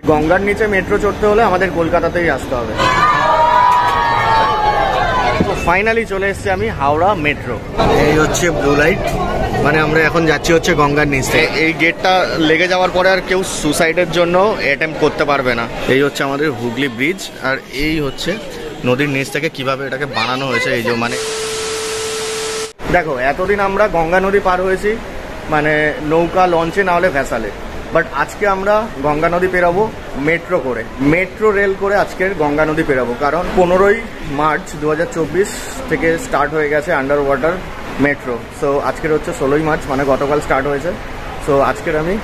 গঙ্গার নিচে মেট্রো চড়তে হলে আমাদের কলকাতাতেই আসতে হবে। তো ফাইনালি চলে এসেছি আমি হাওড়া মেট্রো। এই হচ্ছে ব্লু লাইট, মানে আমরা এখন যাচ্ছি হচ্ছে গঙ্গার নিচে। এই গেটটা লেগে যাওয়ার পরে আর কেউ সুসাইডের জন্য অ্যাটেম্প করতে পারবে না। এই হচ্ছে আমাদের হুগলি ব্রিজ, আর এই হচ্ছে নদীর নিচ থেকে কিভাবে এটাকে বানানো হয়েছে। এই যে মানে দেখো, এতদিন আমরা গঙ্গা নদী পার হয়েছি মানে নৌকা, লঞ্চে, না হলে ভ্যাসালে, বাট আজকে আমরা গঙ্গা নদী পেরাবো মেট্রো করে, মেট্রো রেল করে আজকের গঙ্গা নদী পেরাবো। কারণ 15ই মার্চ 2024 থেকে স্টার্ট হয়ে গেছে আন্ডার ওয়াটার মেট্রো। সো আজকের হচ্ছে 16ই মার্চ, মানে গতকাল স্টার্ট হয়েছে। সো আজকের আমি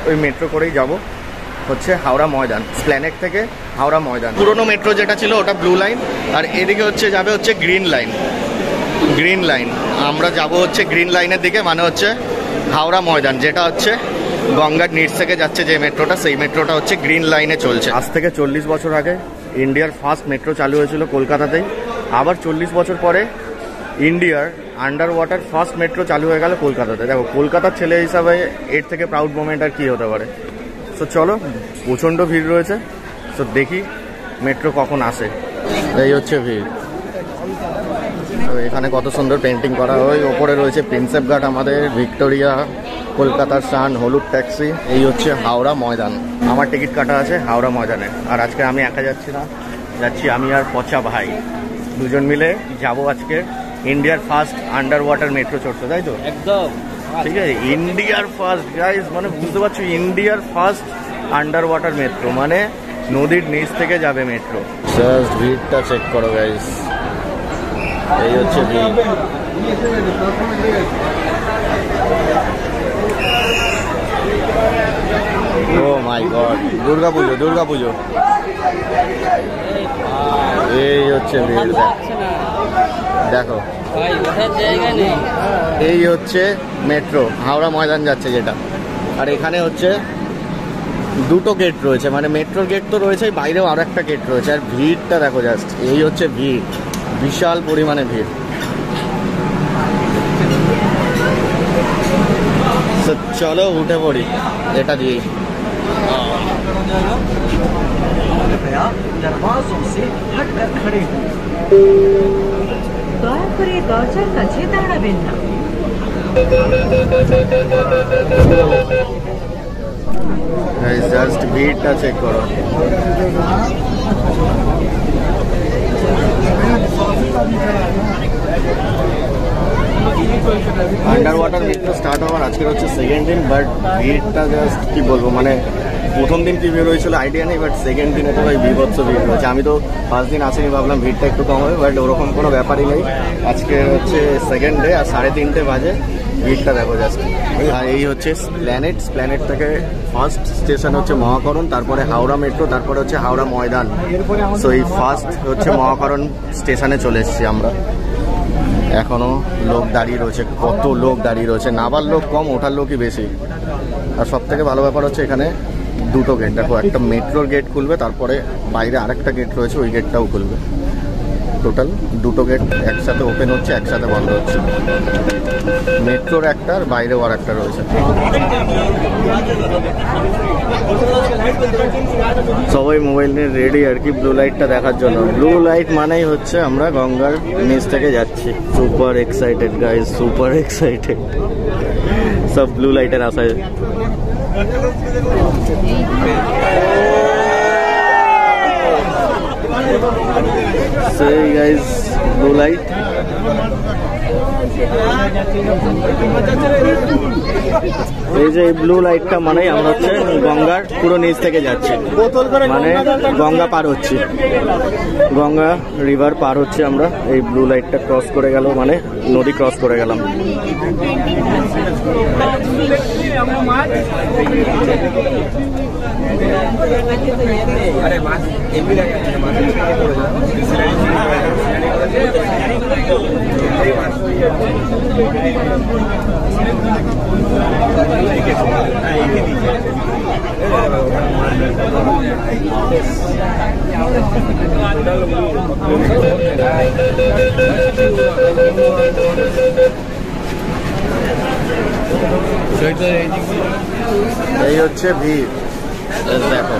ওই মেট্রো করেই যাব হচ্ছে হাওড়া ময়দান, স্প্ল্যানেড থেকে হাওড়া ময়দান। পুরোনো মেট্রো যেটা ছিল ওটা ব্লু লাইন, আর এদিকে হচ্ছে যাবে হচ্ছে গ্রিন লাইন। গ্রিন লাইন আমরা যাব হচ্ছে গ্রিন লাইনের দিকে, মানে হচ্ছে হাওড়া ময়দান, যেটা হচ্ছে গঙ্গার নিচ থেকে যাচ্ছে যে মেট্রোটা, সেই মেট্রোটা হচ্ছে গ্রিন লাইনে চলছে। আজ থেকে 40 বছর আগে ইন্ডিয়ার ফার্স্ট মেট্রো চালু হয়েছিল কলকাতাতেই। আবার 40 বছর পরে ইন্ডিয়ার আন্ডার ওয়াটার ফার্স্ট মেট্রো চালু হয়ে গেল কলকাতাতে। দেখো, কলকাতার ছেলে হিসাবে এর থেকে প্রাউড মোমেন্ট আর কি হতে পারে। সো চলো, প্রচণ্ড ভিড় রয়েছে। সো দেখি মেট্রো কখন আসে। এই হচ্ছে ভিড়। তো এখানে কত সুন্দর পেন্টিং করা হয়। ওপরে রয়েছে প্রিন্সেপ ঘাট, আমাদের ভিক্টোরিয়া, কলকাতার সান, হলুদ ট্যাক্সি। এই হচ্ছে হাওড়া ময়দান। আমার টিকিট কাটা আছে হাওড়া ময়দানে। আর আজকে আমি একা যাচ্ছি না, যাচ্ছি আমি আর পচা ভাই, দুজন মিলে যাব আজকে ইন্ডিয়ার ফার্স্ট আন্ডার ওয়াটার মেট্রো চড়তে, তাই তো? একদম ঠিক আছে, ইন্ডিয়ার ফার্স্ট গাইজ, মানে বুঝতে পারছো, ইন্ডিয়ার ফার্স্ট আন্ডার ওয়াটার মেট্রো, মানে নদীর নিচ থেকে যাবে মেট্রো। জাস্ট ভিড়টা চেক করো গাইজ, এই হচ্ছে ভিড়। ও মাই গড, দুর্গা পুজো, দুর্গা পুজো। এই হচ্ছে ভিড়, দেখো। এই হচ্ছে মেট্রো হাওড়া ময়দান যাচ্ছে যেটা। আর এখানে হচ্ছে দুটো গেট রয়েছে, মানে মেট্রোর গেট তো রয়েছে, বাইরেও আর একটা গেট রয়েছে। আর ভিড়টা দেখো জাস্ট, এই হচ্ছে ভিড়, বিশাল পরিমাণে ভিড়। চলো উঠে পড়ি এটা দিয়েই। দয়া করে দরজার কাছে দাঁড়াবেন না। জাস্ট ভিড়টা চেক করো। আন্ডার ওয়াটার মেট্রো স্টার্ট হওয়ার আজকের হচ্ছে সেকেন্ড দিন, বাট ভিড়টা জাস্ট কি বলবো, মানে প্রথম দিন কি ভিড় হয়েছিল আইডিয়া নেই, বাট সেকেন্ড দিনে তো ভাই বিভৎস ভিড় হয়েছে। আমি তো ফার্স্ট দিন আসিনি, ভাবলাম ভিড়টা একটু কম হবে, বাট ওরকম কোনো ব্যাপারই নেই। আজকে হচ্ছে সেকেন্ড ডে, আর 3:30 বাজে। ভিড়টা দেখো জাস্ট। আর এই হচ্ছে স্প্ল্যানেড, স্প্ল্যানেড থেকে ফার্স্ট স্টেশন হচ্ছে মহাকরণ, তারপরে হাওড়া মেট্রো, তারপরে হচ্ছে হাওড়া ময়দান। সো এই ফার্স্ট হচ্ছে মহাকরণ স্টেশনে চলে এসেছি আমরা। এখনো লোক দাঁড়িয়ে রয়েছে, কত লোক দাঁড়িয়ে রয়েছে, নাবার লোক কম, ওঠার লোকই বেশি। আর সব থেকে ভালো ব্যাপার হচ্ছে এখানে দুটো গেট, দেখো, একটা মেট্রোর গেট খুলবে, তারপরে বাইরে আরেকটা গেট রয়েছে, ওই গেটটাও খুলবে। টোটাল দুটো গেট একসাথে ওপেন হচ্ছে, একসাথে বন্ধ হচ্ছে। মেট্রোর একটা আর বাইরেও আর একটা রয়েছে। সবাই মোবাইল নিয়ে রেডি আর কি ব্লু লাইটটা দেখার জন্য। ব্লু লাইট মানেই হচ্ছে আমরা গঙ্গার নিচ থেকে যাচ্ছি। Super excited guys, super excited. সব ব্লু লাইটের আশায়। Say guys, blue light. এই যে ব্লু লাইটটা মানে আমরা হচ্ছে গঙ্গার পুরো নিচ থেকে যাচ্ছি, মানে গঙ্গা পার হচ্ছি, গঙ্গা রিভার পার হচ্ছে আমরা। এই ব্লু লাইটটা ক্রস করে গেল মানে নদী ক্রস করে গেলাম। এই হচ্ছে ভিড়, দেখো।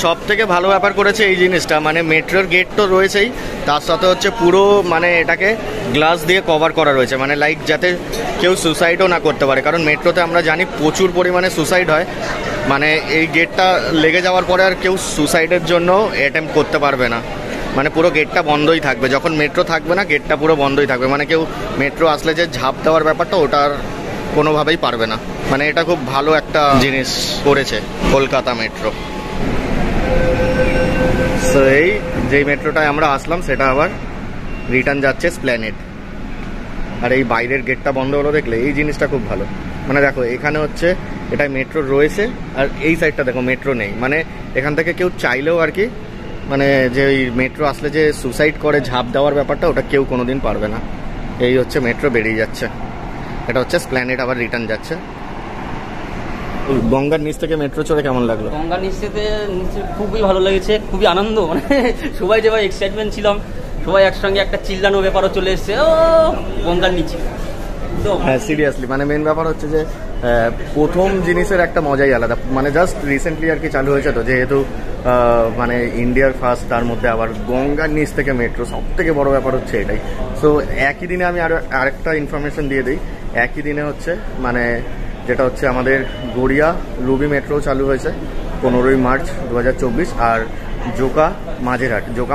সব থেকে ভালো ব্যাপার করেছে এই জিনিসটা, মানে মেট্রোর গেট তো রয়েছেই, তার সাথে হচ্ছে পুরো মানে এটাকে গ্লাস দিয়ে কভার করা রয়েছে, মানে লাইক যাতে কেউ সুসাইডও না করতে পারে, কারণ মেট্রোতে আমরা জানি প্রচুর পরিমাণে সুসাইড হয়। মানে এই গেটটা লেগে যাওয়ার পরে আর কেউ সুসাইডের জন্য অ্যাটেম্প্ট করতে পারবে না, মানে পুরো গেটটা বন্ধই থাকবে। যখন মেট্রো থাকবে না গেটটা পুরো বন্ধই থাকবে, মানে কেউ মেট্রো আসলে যে ঝাঁপ দেওয়ার ব্যাপারটা ওটা আর কোনোভাবেই পারবে না। মানে এটা খুব ভালো একটা জিনিস করেছে কলকাতা মেট্রো। সো এই যেই মেট্রোটায় আমরা আসলাম সেটা আবার রিটার্ন যাচ্ছে স্প্ল্যানেড। আর এই বাইরের গেটটা বন্ধ হলো দেখলে এই জিনিসটা খুব ভালো। মানে দেখো এখানে হচ্ছে এটাই মেট্রো রয়েছে, আর এই সাইডটা দেখো মেট্রো নেই, মানে এখান থেকে কেউ চাইলেও আর কি মানে যে ওই মেট্রো আসলে যে সুসাইড করে ঝাঁপ দেওয়ার ব্যাপারটা ওটা কেউ কোনোদিন পারবে না। এই হচ্ছে মেট্রো বেরিয়ে যাচ্ছে, এটা হচ্ছে স্প্ল্যানেড আবার রিটার্ন যাচ্ছে। গঙ্গার নিচ থেকে মেট্রো চড়ে কেমন লাগলো? গঙ্গার নিচে খুবই ভালো লেগেছে, খুবই আনন্দ, মানে সবাই যেভাবে এক্সাইটমেন্ট ছিলাম, সবাই একসঙ্গে একটা চিল্লানো ব্যাপারও চলে এসছে ও গঙ্গার নিচে। হ্যাঁ সিরিয়াসলি, মানে মেন ব্যাপার হচ্ছে যে প্রথম জিনিসের একটা মজাই আলাদা। মানে জাস্ট রিসেন্টলি আর কি চালু হয়েছে তো, যেহেতু মানে ইন্ডিয়ার ফার্স্ট, তার মধ্যে আবার গঙ্গার নিচ থেকে মেট্রো, সব থেকে বড় ব্যাপার হচ্ছে এটাই। সো একই দিনে আমি আরেকটা ইনফরমেশন দিয়ে দিই, একই দিনে হচ্ছে মানে যেটা হচ্ছে আমাদের গড়িয়া রুবি মেট্রো চালু হয়েছে 15ই মার্চ 2024, আর জোকা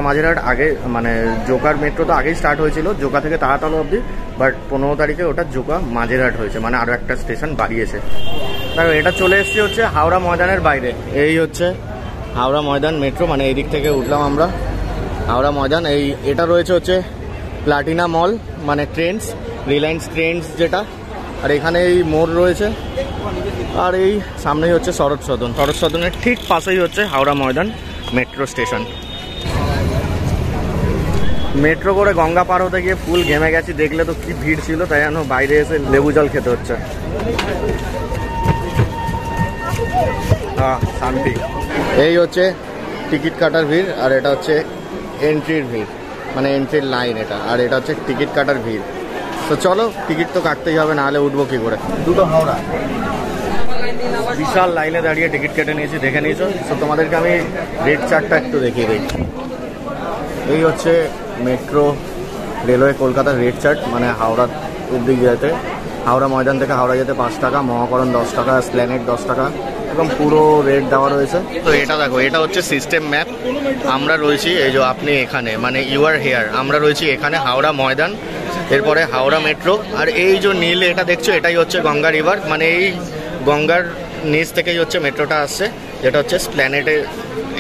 মাঝেরহাট আগে, মানে জোকার মেট্রো তো আগেই স্টার্ট হয়েছিল জোকা থেকে তারাতলা অবধি, বাট 15 তারিখে ওটা জোকা মাঝেরহাট হয়েছে, মানে আরও একটা স্টেশন বাড়িয়েছে। দেখো এটা চলে এসেছি হচ্ছে হাওড়া ময়দানের বাইরে। এই হচ্ছে হাওড়া ময়দান মেট্রো, মানে এই দিক থেকে উঠলাম আমরা হাওড়া ময়দান। এটা রয়েছে হচ্ছে প্লাটিনা মল, মানে ট্রেন্ডস, রিলায়েন্স ট্রেন্ডস যেটা, আর এখানে এই মোড় রয়েছে, আর এই সামনেই হচ্ছে শরৎ সদনের ঠিক পাশেই হচ্ছে Howrah Maidan metro station. Metro করে গঙ্গা পার হতে গিয়ে ফুল ঘেমে গেছি, দেখলে তো কি ভিড় ছিল, তাই জন্য বাইরে এসে লেবু জল খেতে হচ্ছে। হ্যাঁ শান্তি। এই হচ্ছে টিকিট কাটার ভিড়, আর এটা হচ্ছে এন্ট্রির ভিড়, মানে এন্ট্রির লাইন এটা, আর এটা হচ্ছে টিকিট কাটার ভিড়। তো চলো টিকিট তো কাটতেই হবে, নাহলে উঠবো কি করে। দুটো হাওড়া, বিশাল লাইনে দাঁড়িয়ে টিকিট কেটে নিয়েছি, দেখে নিয়েছো। তো তোমাদেরকে আমি রেড চার্টটা একটু দেখিয়ে দিই। এই হচ্ছে মেট্রো রেলওয়ে কলকাতার রেড চার্ট, মানে হাওড়া অব্দি যেতে, হাওড়া ময়দান থেকে হাওড়া যেতে 5 টাকা, মহাকরণ 10 টাকা, স্প্ল্যানেড 10 টাকা, একদম পুরো রেট দেওয়া রয়েছে। তো এটা দেখো, এটা হচ্ছে সিস্টেম ম্যাপ। আমরা রয়েছি এই যে আপনি এখানে, মানে ইউ আর হেয়ার, আমরা রয়েছি এখানে হাওড়া ময়দান, এরপরে হাওড়া মেট্রো, আর এই যে নীল এটা দেখছো এটাই হচ্ছে গঙ্গা রিভার, মানে এই গঙ্গার নিচ থেকেই হচ্ছে মেট্রোটা আসছে, যেটা হচ্ছে স্প্ল্যানেডে,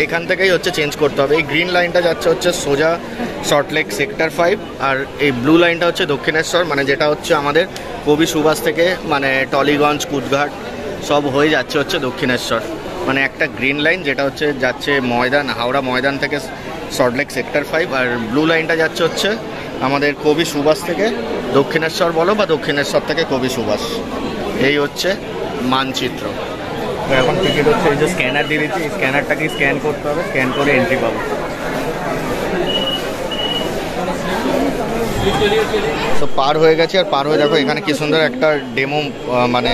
এখান থেকেই হচ্ছে চেঞ্জ করতে হবে। এই গ্রিন লাইনটা যাচ্ছে হচ্ছে সোজা সল্টলেক সেক্টর 5, আর এই ব্লু লাইনটা হচ্ছে দক্ষিণেশ্বর, মানে যেটা হচ্ছে আমাদের কবি সুভাষ থেকে, মানে টলিগঞ্জ কুচঘাট সব হয়ে যাচ্ছে হচ্ছে দক্ষিণেশ্বর। মানে একটা গ্রিন লাইন যেটা হচ্ছে যাচ্ছে ময়দান, হাওড়া ময়দান থেকে সল্টলেক সেক্টর 5, আর ব্লু লাইনটা যাচ্ছে হচ্ছে আমাদের কবি সুভাষ থেকে দক্ষিণেশ্বর বলো, বা দক্ষিণেশ্বর থেকে কবি সুভাষ। এই হচ্ছে মানচিত্র। এখন টিকিট হচ্ছে এই যে স্ক্যানার দিয়ে দিচ্ছি, এই স্ক্যানারটাকে স্ক্যান করতে হবে, স্ক্যান করে এন্ট্রি পাবো। তো পার হয়ে গেছে, আর পার হয়ে দেখো এখানে কি সুন্দর একটা ডেমো মানে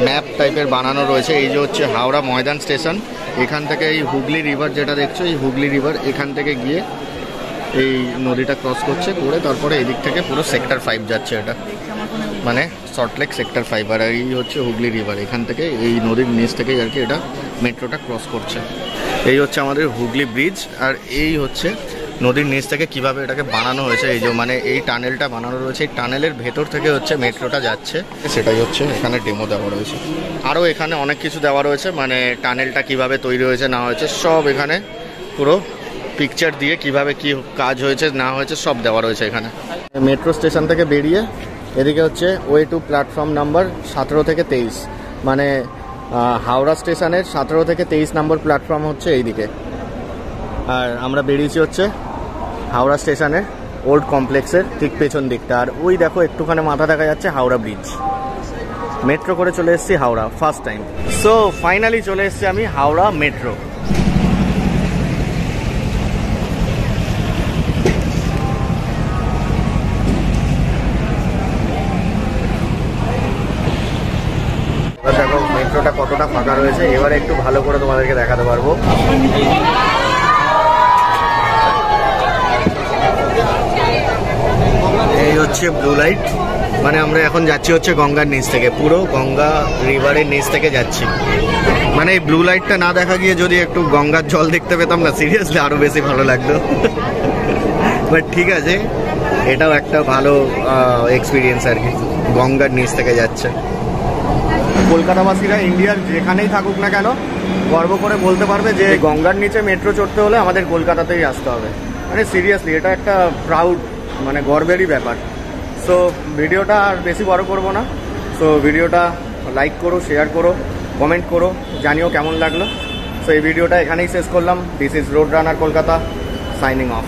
ম্যাপ টাইপের বানানো রয়েছে। এই যে হচ্ছে হাওড়া ময়দান স্টেশন, এখান থেকে এই হুগলি রিভার যেটা দেখছো, এই হুগলি রিভার এখান থেকে গিয়ে এই নদীটা ক্রস করছে, করে তারপরে এদিক থেকে পুরো সেক্টর 5 যাচ্ছে, এটা মানে সল্টলেক সেক্টর 5, আর এই হচ্ছে হুগলি রিভার, এখান থেকে এই নদীর নিচ থেকেই আর কি এটা মেট্রোটা ক্রস করছে। এই হচ্ছে আমাদের হুগলি ব্রিজ, আর এই হচ্ছে নদীর নিচ থেকে কিভাবে এটাকে বানানো হয়েছে। এই যে মানে এই টানেলটা বানানো রয়েছে, এই টানেলের ভেতর থেকে হচ্ছে মেট্রোটা যাচ্ছে, সেটাই হচ্ছে এখানে ডেমো দেওয়া রয়েছে। আরও এখানে অনেক কিছু দেওয়া রয়েছে, মানে টানেলটা কিভাবে তৈরি হয়েছে না হয়েছে সব এখানে পুরো পিকচার দিয়ে কিভাবে কি কাজ হয়েছে না হয়েছে সব দেওয়া রয়েছে এখানে। মেট্রো স্টেশন থেকে বেরিয়ে এদিকে হচ্ছে ওয়ে টু প্ল্যাটফর্ম নাম্বার 17 থেকে 23, মানে হাওড়া স্টেশনের 17 থেকে 23 নম্বর প্ল্যাটফর্ম হচ্ছে এইদিকে, আর আমরা বেরিয়েছি হচ্ছে হাওড়া স্টেশনের ওল্ড কমপ্লেক্সের ঠিক পেছন দিকটা। আর ওই দেখো একটুখানি মাথা দেখা যাচ্ছে হাওড়া ব্রিজ। মেট্রো করে চলে এসেছি Howrah first time. So finally চলে এসেছি আমি হাওড়া মেট্রো। দেখো মেট্রোটা কতটা ফাঁকা রয়েছে। এবারে একটু ভালো করে তোমাদেরকে দেখাতে পারবো। এই হচ্ছে ব্লু লাইট, মানে আমরা এখন যাচ্ছি হচ্ছে গঙ্গার নিচ থেকে, পুরো গঙ্গা রিভারের নিচ থেকে যাচ্ছি। মানে এই ব্লু লাইটটা না দেখা গিয়ে যদি একটু গঙ্গার জল দেখতে পেতাম না, সিরিয়াসলি আরো বেশি ভালো লাগতো। বাট ঠিক আছে, এটাও একটা ভালো এক্সপিরিয়েন্স আর কি, গঙ্গার নিচ থেকে যাচ্ছে। কলকাতাবাসীরা ইন্ডিয়ার যেখানেই থাকুক না কেন গর্ব করে বলতে পারবে যে গঙ্গার নিচে মেট্রো চড়তে হলে আমাদের কলকাতাতেই আসতে হবে। মানে সিরিয়াসলি এটা একটা প্রাউড, মানে গর্বেরই ব্যাপার। সো ভিডিওটা আর বেশি বড় করব না। সো ভিডিওটা লাইক করো, শেয়ার করো, কমেন্ট করো, জানিও কেমন লাগলো। সো এই ভিডিওটা এখানেই শেষ করলাম। This is road runner Kolkata, signing off.